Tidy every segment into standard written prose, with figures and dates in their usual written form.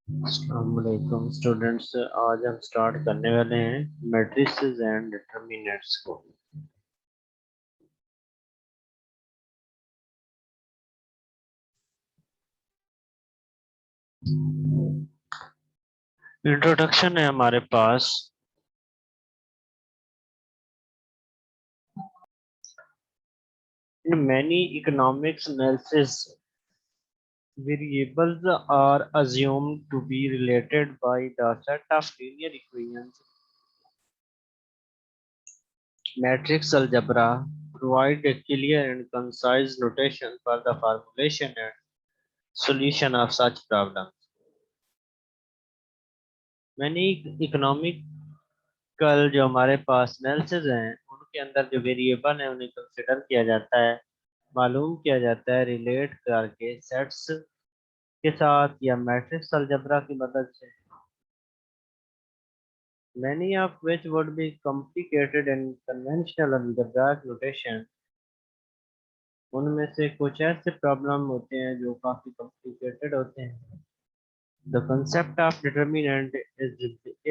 अस्सलामुअलैकुम स्टूडेंट्स। आज हम स्टार्ट करने वाले हैं मैट्रिसेस एंड डिटरमिनेंट्स को। इंट्रोडक्शन है हमारे पास। In many economics analysis variables are assumed to be related by the set of linear equations. Matrix algebra provide a clear and concise notation for the formulation and solution of such problems. Many economic कल जो हमारे पास analysis हैं उनके अंदर जो variable है उन्हें consider किया जाता है, मालूम किया जाता है रिलेट करके सेट्स के साथ या मैट्रिक्स अलजेब्रा की मदद से। many of which would be complicated in conventional algebraic notation। उनमें से कुछ ऐसे प्रॉब्लम होते हैं जो काफी कॉम्प्लिकेटेड होते हैं। The concept of determinant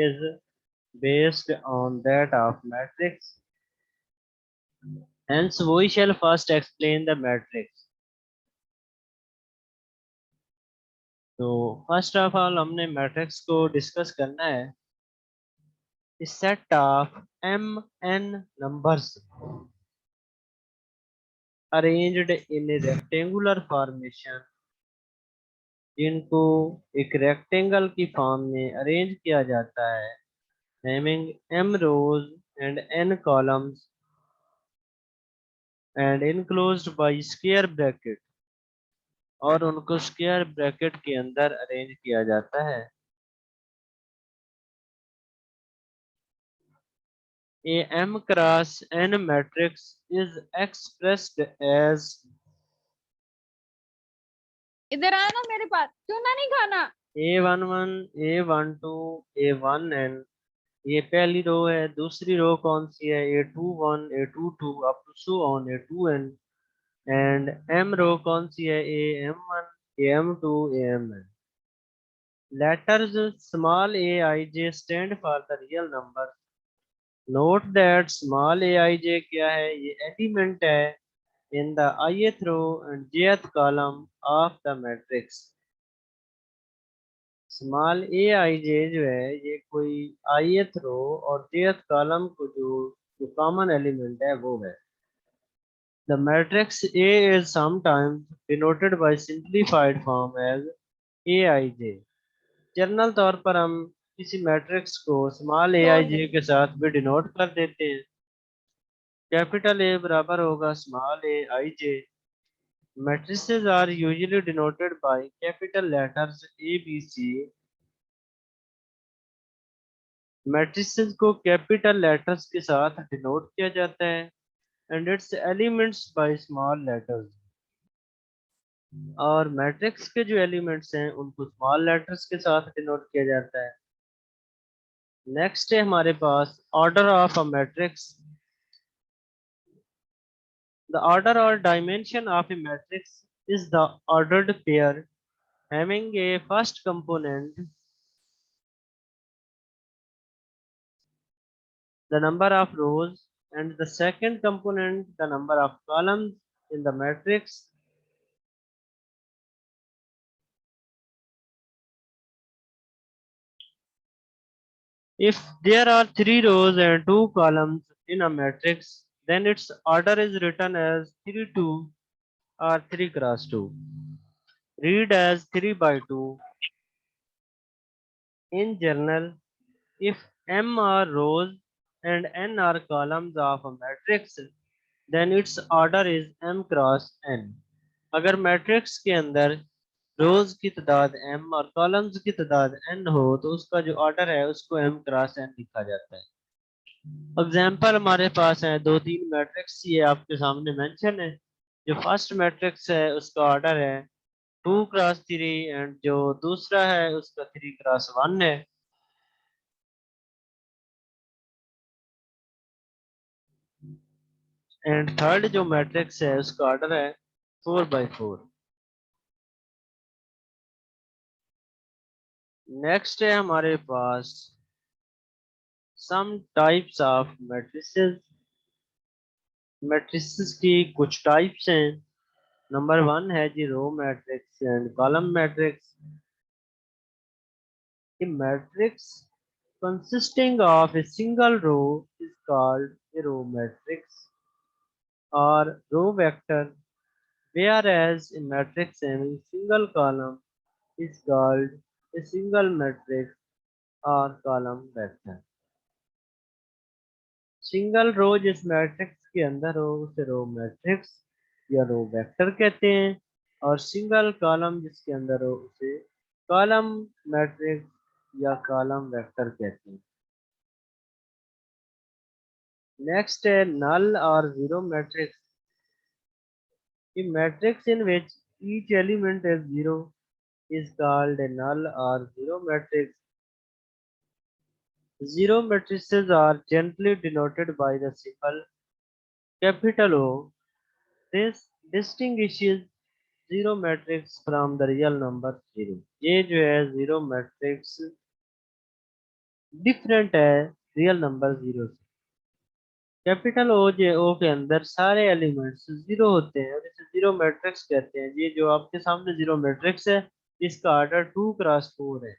is based on that of matrix। Hence we shall first explain the matrix। तो फर्स्ट ऑफ ऑल हमने मैट्रिक्स को डिस्कस करना है। Set of M N numbers arranged in rectangular formation, जिनको एक rectangle की form में arrange किया जाता है, having M rows and N columns and enclosed by square bracket, और उनको स्क्वायर ब्रैकेट के अंदर अरेंज किया जाता है। A M cross N matrix is expressed as इधर आना ना मेरे पास, चूना नहीं खाना। A11, A12, A1N। ये पहली रो है। दूसरी रो कौन सी है? A21, A22 up to so on A2N। And M row कौन सी है? AM1, AM2, AMN। Letters small aij stand for the real number। Note that small aij क्या है? ये एलिमेंट है in the ith row and jth column of the matrix। Small a i j जो है ये कोई ith रो और jth column को जो कॉमन एलिमेंट है वो है। The matrix A is sometimes denoted by simplified form as aij। General तौर पर हम किसी मैट्रिक्स को स्मॉल ए आई जे के साथ भी डिनोट कर देते हैं। कैपिटल ए बराबर होगा small a i J. Matrices are usually denoted by capital letters A, B, C। Matrices को कैपिटल लेटर्स के साथ डिनोट किया जाता है and it's elements by small letters. और मैट्रिक्स के जो एलिमेंट्स हैं उनको स्मॉल लेटर्स के साथ डिनोट किया जाता है। नेक्स्ट है हमारे पास order of a matrix. The order और dimension of a matrix is the ordered pair having a first component the number of rows and the second component the number of columns in the matrix। If there are 3 rows and 2 columns in a matrix, then its order is written as 3-2 or 3 x 2। Read as 3/2। In general, if m are rows and n are columns of a matrix, then its order is m cross n। अगर matrix के अंदर रोज की तादाद m और columns की तादाद n हो तो उसका जो ऑर्डर है उसको m क्रॉस n लिखा जाता है। एग्जाम्पल हमारे पास है दो तीन मैट्रिक्स, ये आपके सामने मेंशन है। जो फर्स्ट मैट्रिक्स है उसका ऑर्डर है 2 x 3 एंड जो दूसरा है उसका 3 x 1 है। एंड थर्ड जो मैट्रिक्स है उसका ऑर्डर है 4/4। नेक्स्ट है हमारे पास some types of matrices. Matrices की कुछ टाइप्स हैं। नंबर वन है जी row matrix and column matrix. A matrix consisting of a single row is called a row matrix or row vector, whereas a matrix having single column is called a single matrix or column vector. Single row जिस matrix के अंदर हो उसे row matrix या row vector कहते हैं, और single column जिसके अंदर हो उसे कॉलम मैट्रिक्स या कॉलम वेक्टर कहते हैं। नेक्स्ट है null or zero matrix. A matrix in which each element is zero is called a null or zero matrix. Zero matrices are generally denoted by the symbol capital O. This distinguishes zero matrix from the real number zero. ये जो है zero matrix different है real number zero से। Capital ओ जे ओ के अंदर सारे elements zero होते हैं और इसे जीरो मैट्रिक्स कहते हैं। ये जो आपके सामने जीरो मैट्रिक्स है इसका ऑर्डर 2 क्रॉस 4 है।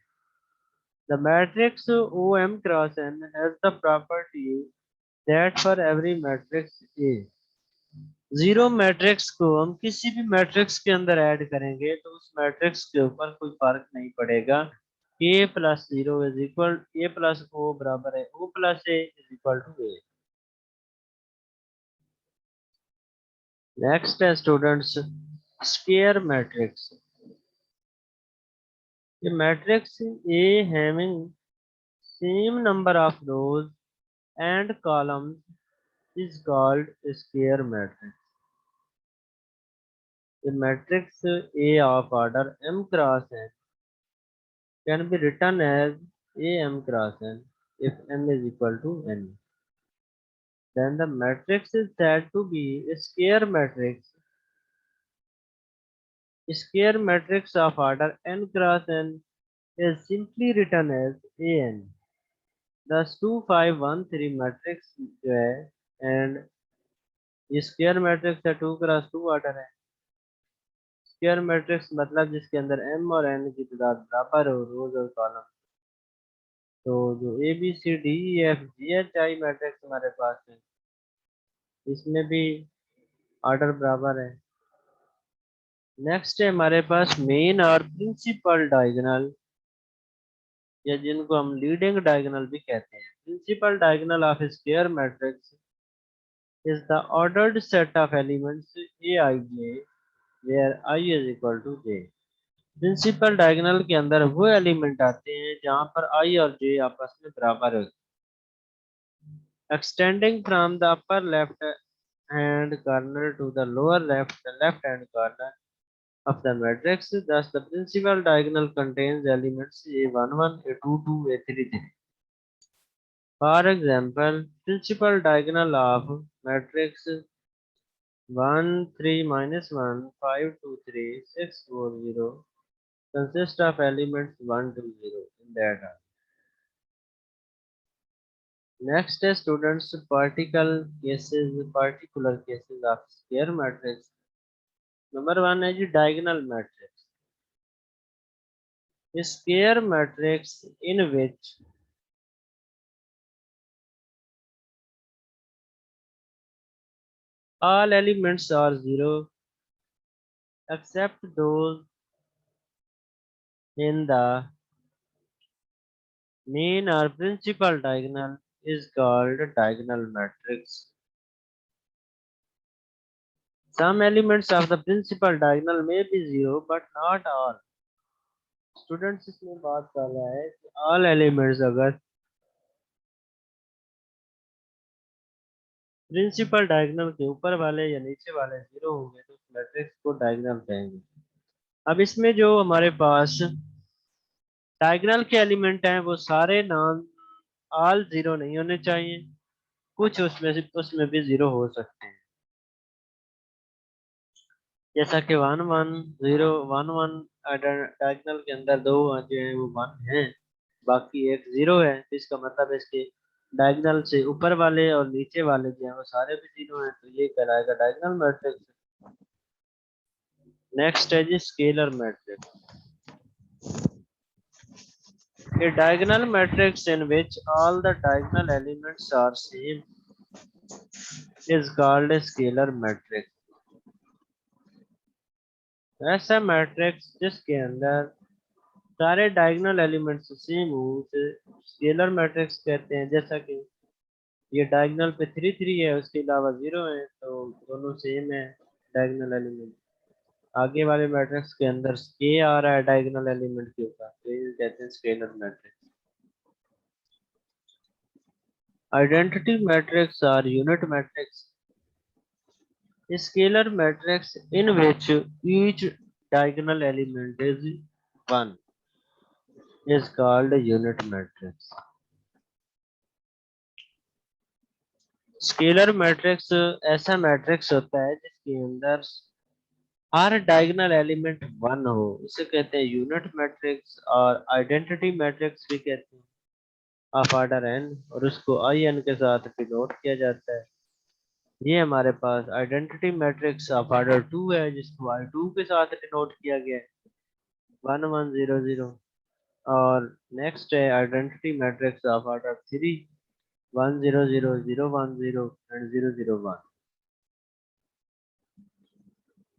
The matrix O M cross N has the property that for every matrix A. Zero matrix को हम किसी भी मैट्रिक्स के अंदर ऐड करेंगे तो उस मैट्रिक्स के ऊपर कोई फर्क नहीं पड़ेगा। A plus zero is equal A plus O बराबर है O plus A is equal to A. Next है students square matrix. A matrix A having same number of rows and columns is called a square matrix. A matrix A of order m cross n can be written as A m cross n if m is equal to n. Then the matrix is said to be a square matrix. A square matrix of order n cross n is simply written as an. Thus 2 5 1 3 matrix जो है and ये square matrix है 2 cross 2 order है। Square matrix मतलब जिसके अंदर m और n की तादाद बराबर हो रोज और कॉलम। तो जो A B C D E F G H I matrix हमारे पास है इसमें भी ऑर्डर बराबर है। नेक्स्ट है हमारे पास मेन और प्रिंसिपल डायगोनल या जिनको हम लीडिंग डायगोनल भी कहते हैं। Principal diagonal of square matrix is the ordered set of elements aij where I is equal to j. Principal diagonal के अंदर वो एलिमेंट आते हैं जहां पर I और j आपस में बराबर होते हैं। Extending from the upper left hand corner to the lower left hand corner of the matrix, thus the principal diagonal contains elements a11, a22, a33. For example, principal diagonal of matrix 1 3 minus 1 5 2 3 6 4 0 consists of elements 1 to 0 in that order. Next is students particular cases of square matrix. Number one is diagonal matrix. A square matrix in which all elements are zero except those in the main or principal diagonal is called diagonal matrix. Some elements of the principal diagonal may be zero, but not all. Students इसमें बात कर रहा है कि all elements अगर principal diagonal के ऊपर वाले या नीचे वाले जीरो होंगे तो उस मैट्रिक्स को डायगोनल कहेंगे। अब इसमें जो हमारे पास डायगोनल के एलिमेंट हैं वो सारे नॉन ऑल जीरो नहीं होने चाहिए, कुछ उसमें भी जीरो हो सकते हैं। जैसा कि 1 1 0 1 1 डायगोनल के अंदर दो जो है वो 1 है, बाकी एक 0 है, तो इसका मतलब है इसके डायगोनल से ऊपर वाले और नीचे वाले जो है वो सारे भी 0 हैं, तो ये कहलाएगा डायगोनल मैट्रिक्स। नेक्स्ट है जी scalar matrix. A diagonal matrix in which all the diagonal elements are same is called a scalar matrix. ऐसा मैट्रिक्स जिसके अंदर सारे डायगोनल एलिमेंट्स सेम हो उसे स्केलर मैट्रिक्स कहते हैं। जैसा कि ये डायगोनल पे 3 3 है, उसके अलावा 0 है, तो दोनों सेम है डायगोनल एलिमेंट। आगे वाले मैट्रिक्स के अंदर के आ रहा है डायगोनल एलिमेंट के ऊपर, तो ये कहते हैं scalar matrix. Identity matrix are unit matrix. A scalar matrix in which each diagonal element is 1 is called a unit matrix. Scalar matrix ऐसा मैट्रिक्स होता है जिसके अंदर हर डायगोनल एलिमेंट 1 हो, उसे कहते हैं यूनिट मैट्रिक्स। और आइडेंटिटी मैट्रिक्स भी कहते हैं ऑफ ऑर्डर n, और उसको in के साथ डिनोट किया जाता है। ये हमारे पास आइडेंटिटी मैट्रिक्स ऑफ ऑर्डर 2 है जिसको I2 के साथ डिनोट किया गया है 1 1 0 0। और नेक्स्ट है identity matrix of order 3 1 0 0 0 1 0 and 0 0 1।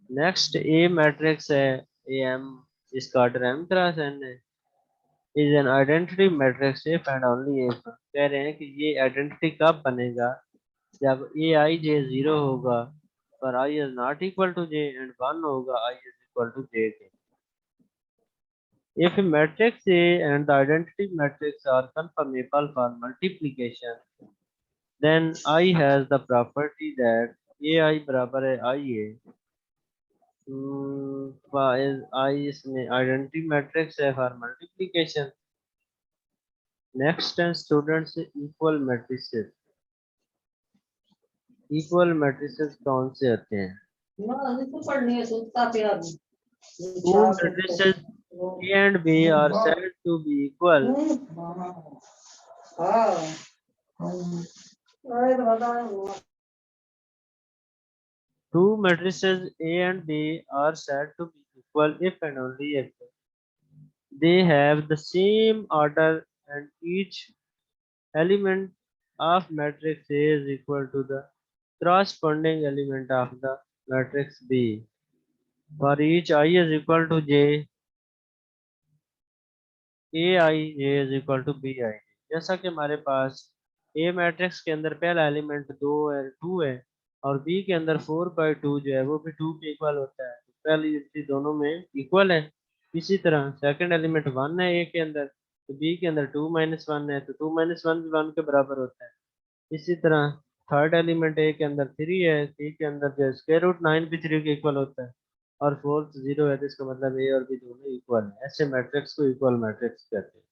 Next A matrix है AM, इसका ऑर्डर m क्रॉस n है, is an identity matrix if and only if. कह रहे हैं कि ये आइडेंटिटी कब बनेगा, जब ए आई जे 0 होगा पर I is not equal to J, and 1 होगा I is equal to J के। If a matrix A and the identity matrix are conformable for multiplication, then I has the property that AI बराबर है IA। I इसमें identity matrix है for multiplication। Next है students equal matrices। Equal matrices कौन से होते हैं? Two matrices A and B are said to be equal two matrices A and B are said to be equal if and only if they have the same order and each element of matrix A is equal to the corresponding element of the matrix B. For each I is equal to J, AI J is equal to BI। जैसा कि हमारे पास A matrix के अंदर पहला element 2 है और B के अंदर 4/2 जो है वो भी 2 के इक्वल होता है, तो पहली युक्ति दोनों में इक्वल है। इसी तरह सेकंड एलिमेंट 1 है A के अंदर, तो B के अंदर 2 - 1 है, तो 2 - 1 भी 1 के बराबर होता है। इसी तरह थर्ड एलिमेंट A के अंदर 3 है, C के अंदर जो स्क्वायर रूट 9 भी 3 के इक्वल होता है, और फोर्थ 0 है, तो इसका मतलब A और B दोनों इक्वल है। ऐसे मैट्रिक्स को इक्वल मैट्रिक्स कहते हैं।